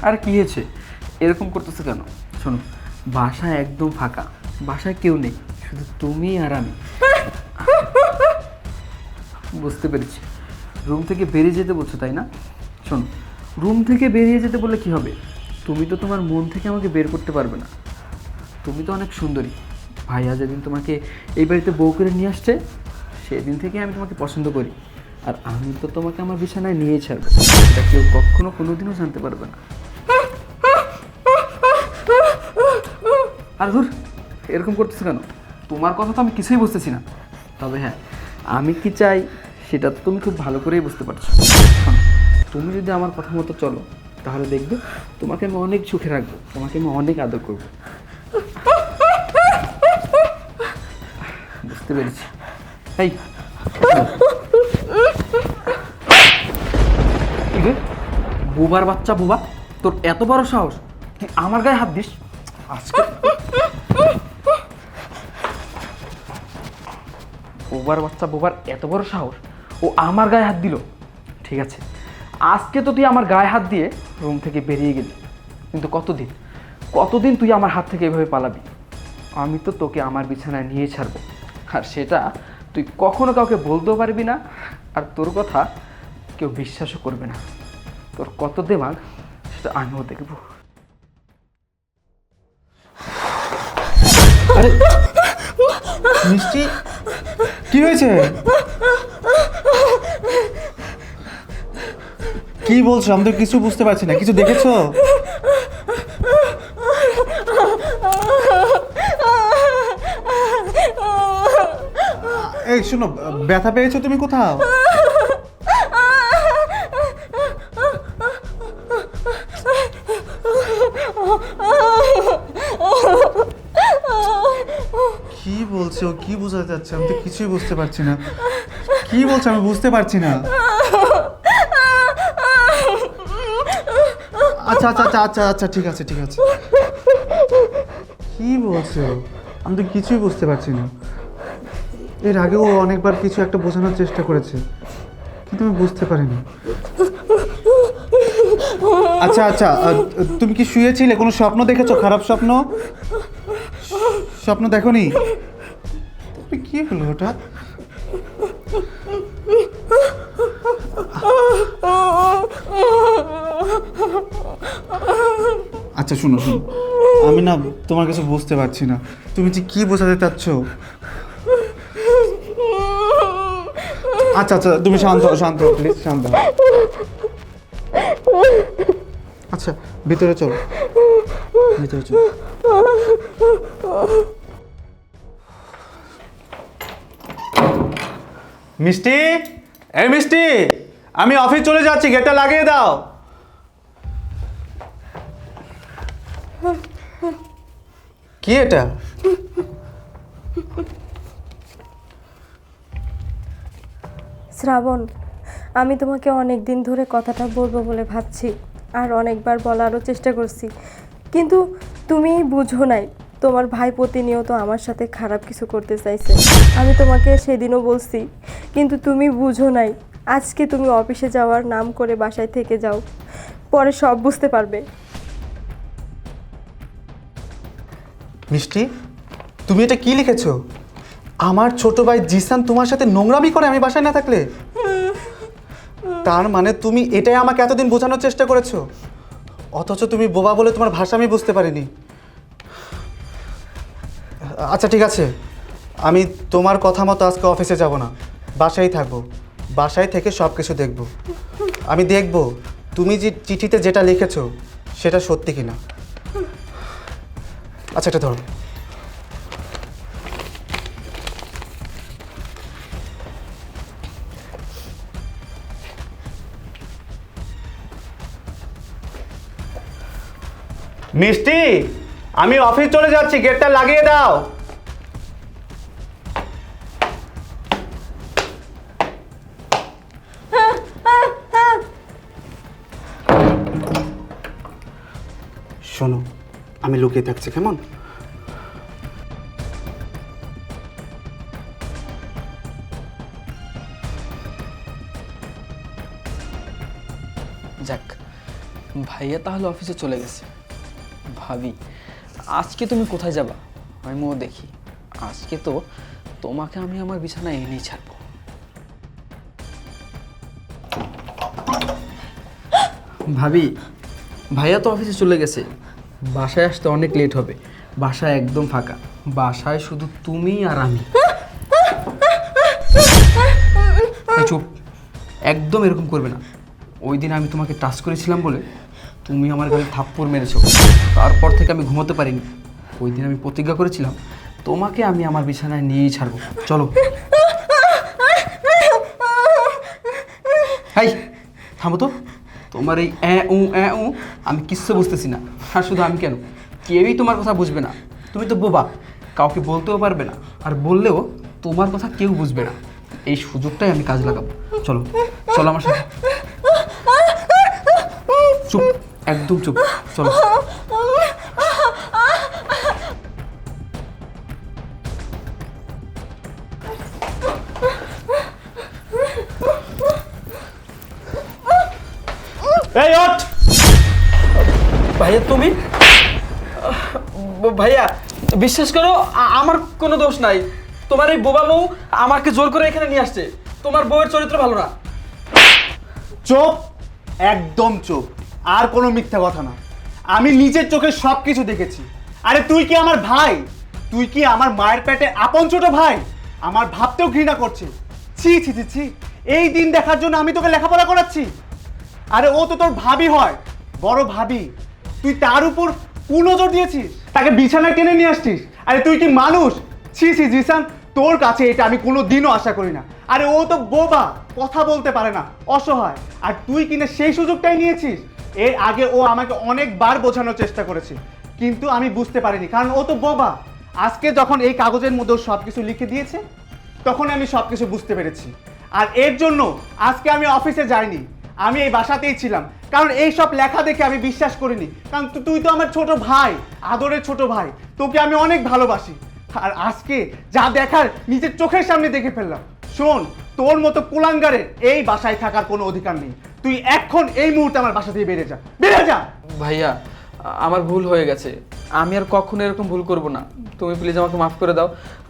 আর কি হয়েছে, এরকম করতেছে কেন? শোনো, বাসায় একদম ফাঁকা, বাসায় কেউ নেই, শুধু তুমি আর আমি। বুঝতে পেরেছি, রুম থেকে বেরিয়ে যেতে বলছো তাই না? শোনো, রুম থেকে বেরিয়ে যেতে বললে কি হবে? তুমি তো তোমার মন থেকে আমাকে বের করতে পারবে না। তুমি তো অনেক সুন্দরী। ভাইয়া যেদিন তোমাকে এই বাড়িতে বউ করে নিয়ে আসছে, সেদিন থেকে আমি তোমাকে পছন্দ করি। আর আমি তো তোমাকে আমার বিছানায় নিয়েই ছাড়বো, এটা কেউ কখনো কোনোদিনও জানতে পারবে না। আর ধুর, এরকম করতেছো কেন? তোমার কথা তো আমি কিছুই বুঝতেছি না। তবে হ্যাঁ, আমি কি চাই সেটা তো তুমি খুব ভালো করেই বুঝতে পারছো। শোনো, তুমি যদি আমার কথা মতো চলো, তাহলে দেখবে তোমাকে আমি অনেক সুখে রাখবো, তোমাকে আমি অনেক আদর করবো। বুঝতে পেরেছি। এই কি রে, বোবার বাচ্চা বোবা, তোর এত বড় সাহস তুই আমার গায়ে হাত দিস? আজকে বোবার বাচ্চা বোবার এত বড় সাহস, ও আমার গায়ে হাত দিল। ঠিক আছে, আজকে তো তুই আমার গায়ে হাত দিয়ে রুম থেকে বেরিয়ে গেলি, কিন্তু কতদিন কতদিন তুই আমার হাত থেকে এভাবে পালাবি? আমি তো তোকে আমার বিছানায় নিয়ে ছাড়বো, আর সেটা তুই কখনো কাউকে বলতেও পারবি না, আর তোর কথা কেউ বিশ্বাসও করবে না। তোর কত দেমাগ সেটা আমিও দেখবো। আরে মিষ্টি, কি হয়েছে? কি বলছো? আমি তো কিছু বুঝতে পারছি না। কিছু দেখেছো? এই শোনো, ব্যথা পেয়েছো তুমি কোথাও? কি বলছো? কি বোঝাতে চাচ্ছে? আমি তো কিছুই বুঝতে পারছি না। কি বলছো? আমি বুঝতে পারছি না। আচ্ছা আচ্ছা আচ্ছা আচ্ছা আচ্ছা, ঠিক আছে ঠিক আছে। কি বলছো? আমি তো কিছুই বুঝতে পারছি না। এর আগেও অনেকবার কিছু একটা বোঝানোর চেষ্টা করেছে, কিন্তু আমি বুঝতে পারিনি। আচ্ছা আচ্ছা, তুমি কি শুয়েছিলে? কোনো স্বপ্ন দেখেছো? খারাপ স্বপ্ন? স্বপ্ন দেখোনি? তারপরে কি হলো হঠাৎ? আচ্ছা শোনো শোনো, আমি না তোমার কাছে বুঝতে পারছি না তুমি যে কি বোঝাতে চাচ্ছ। আচ্ছা আচ্ছা, তুমি শান্ত হও, শান্ত হও, প্লিজ শান্ত হও। আচ্ছা, ভিতরে চলো, ভিতরে চলো। মিষ্টি, এই মিষ্টি, আমি অফিস চলে যাচ্ছি, গেটটা লাগিয়ে দাও। কি এটা? শ্রাবণ, আমি তোমাকে অনেক দিন ধরে কথাটা বলবো বলে ভাবছি, আর অনেকবার বলারও চেষ্টা করছি, কিন্তু তুমি বুঝো নাই। তোমার ভাই প্রতিনিয়ত আমার সাথে খারাপ কিছু করতে চাইছে। আমি তোমাকে সেদিনও বলছি, কিন্তু তুমি বুঝো নাই। আজকে তুমি অফিসে যাওয়ার নাম করে বাসায় থেকে যাও, পরে সব বুঝতে পারবে। মিষ্টি, তুমি এটা কি লিখেছো? আমার ছোট ভাই জিসান তোমার সাথে নোংরামি করে আমি বাসায় না থাকলে? তার মানে তুমি এটাই আমাকে এতদিন বোঝানোর চেষ্টা করেছো, অথচ তুমি বোবা বলে তোমার ভাষা আমি বুঝতে পারিনি। আচ্ছা ঠিক আছে, আমি তোমার কথা মতো আজকে অফিসে যাব না, বাসায় থাকবো। বাসায় থেকে সব কিছু দেখব। আমি দেখব তুমি যে চিঠিতে যেটা লিখেছো সেটা সত্যি কিনা। আচ্ছা এটা ধরো। মিষ্টি, আমি অফিস চলে যাচ্ছি, গেটটা লাগিয়ে দাও। শোনো, আমি লুকিয়ে থাকছি, কেমন? যাক, ভাইয়া তাহলে অফিসে চলে গেছে। ভাবি, আজকে তুমি কোথায় যাবা? আমিও দেখি। আজকে তো তোমাকে আমি আমার বিছানায় এনেই ছাড়বো। ভাবি, ভাইয়া তো অফিসে চলে গেছে, বাসায় আসতে অনেক লেট হবে। বাসায় একদম ফাঁকা, বাসায় শুধু তুমি আর আমি। এই চুপ, একদম এরকম করবে না। ওই দিন আমি তোমাকে টাচ করেছিলাম বলে তুমি আমার গালে থাপ্পড় মেরেছো, তারপর থেকে আমি ঘুমোতে পারিনি। ওই দিন আমি প্রতিজ্ঞা করেছিলাম তোমাকে আমি আমার বিছানায় নিয়েই ছাড়বো। চলো। হাই, থামো তো। তোমার এই আমি কিচ্ছু বুঝতেছি না। আর শুধু আমি কেন, কেউই তোমার কথা বুঝবে না। তুমি তো বোবা, কাউকে বলতেও পারবে না, আর বললেও তোমার কথা কেউ বুঝবে না। এই সুযোগটাই আমি কাজ লাগাবো। চলো, চলো আমার সাথে। চুপ, একদম চুপ, চলো। এই ওঠ! ভাইয়া তুমি? ভাইয়া বিশ্বাস করো, আমার কোনো দোষ নাই। তোমার এই বোবা বউ আমাকে জোর করে এখানে নিয়ে আসছে। তোমার বউয়ের চরিত্র ভালো না। চুপ, একদম চুপ। আর কোনো মিথ্যা কথা না। আমি নিজের চোখে সব কিছু দেখেছি। আরে তুই কি আমার ভাই? তুই কি আমার মায়ের পেটে আপন ছোট ভাই? আমার ভাবতেও ঘৃণা করছে। ছি ছি ছি ছি, এই দিন দেখার জন্য আমি তোকে লেখাপড়া করাচ্ছি? আরে ও তো তোর ভাবি হয়, বড় ভাবি। তুই তার উপর কুনজর দিয়েছিস, তাকে বিছানায় টেনে নিয়ে আসছিস। আরে তুই কি মানুষ? ছি ছি জিসান, তোর কাছে এটা আমি কোনো দিনও আশা করি না। আরে ও তো বোবা, কথা বলতে পারে না, অসহায়। আর তুই কিনা সেই সুযোগটাই নিয়েছিস। এর আগে ও আমাকে অনেকবার বোঝানোর চেষ্টা করেছে, কিন্তু আমি বুঝতে পারিনি, কারণ ও তো বোবা। আজকে যখন এই কাগজের মধ্যে সব কিছু লিখে দিয়েছে, তখন আমি সব কিছু বুঝতে পেরেছি। আর এর জন্য আজকে আমি অফিসে যাইনি, আমি এই বাসাতেই ছিলাম। কারণ এই সব লেখা দেখে আমি বিশ্বাস করিনি, কারণ তুই তো আমার ছোট ভাই, আদরের ছোট ভাই। তোকে আমি অনেক ভালোবাসি। আর আজকে যা দেখার নিজের চোখের সামনে দেখে ফেললাম। শোন, তোর মতো কুলাঙ্গারের এই বাসায় থাকার কোনো অধিকার নেই। তুই এখন এই মুহূর্তে আমার বাসা থেকে বেরিয়ে যা, বেরিয়ে যা। ভাইয়া, আমার ভুল হয়ে গেছে। আমি আর কখনো এরকম ভুল করব না। তুমি প্লিজ আমাকে মাফ করে দাও।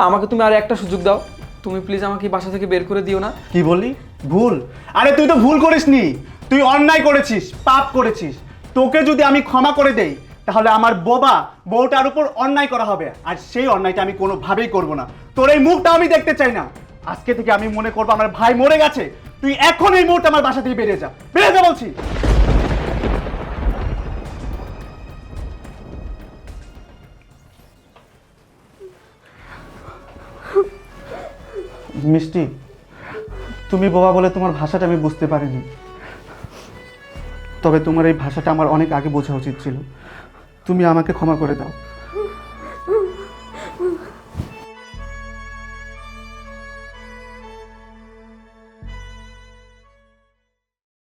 আমাকে তুমি আর একটা সুযোগ দাও। তুমি প্লিজ আমাকে এই বাসা থেকে বের করে দিও না। কি বললি? ভুল? আরে তুই তো ভুল করিসনি, তুই অন্যায় করেছিস, পাপ করেছিস। তোকে যদি আমি ক্ষমা করে দেই, তাহলে আমার বোবা বউটার উপর অন্যায় করা হবে, আর সেই অন্যায়টা আমি কোনোভাবেই করব না। তোর এই মুখটা আমি দেখতে চাই না। আজকে থেকে আমি মনে করবো আমার ভাই মরে গেছে। তুই এখন এই মুহূর্তে আমার বাসা থেকে বেরিয়ে যা, বেরিয়ে যা বলছি। মিষ্টি, তুমি বোবা বলে তোমার ভাষাটা আমি বুঝতে পারিনি। তবে তোমার এই ভাষাটা আমার অনেক আগে বোঝা উচিত ছিল। তুমি আমাকে ক্ষমা করে দাও।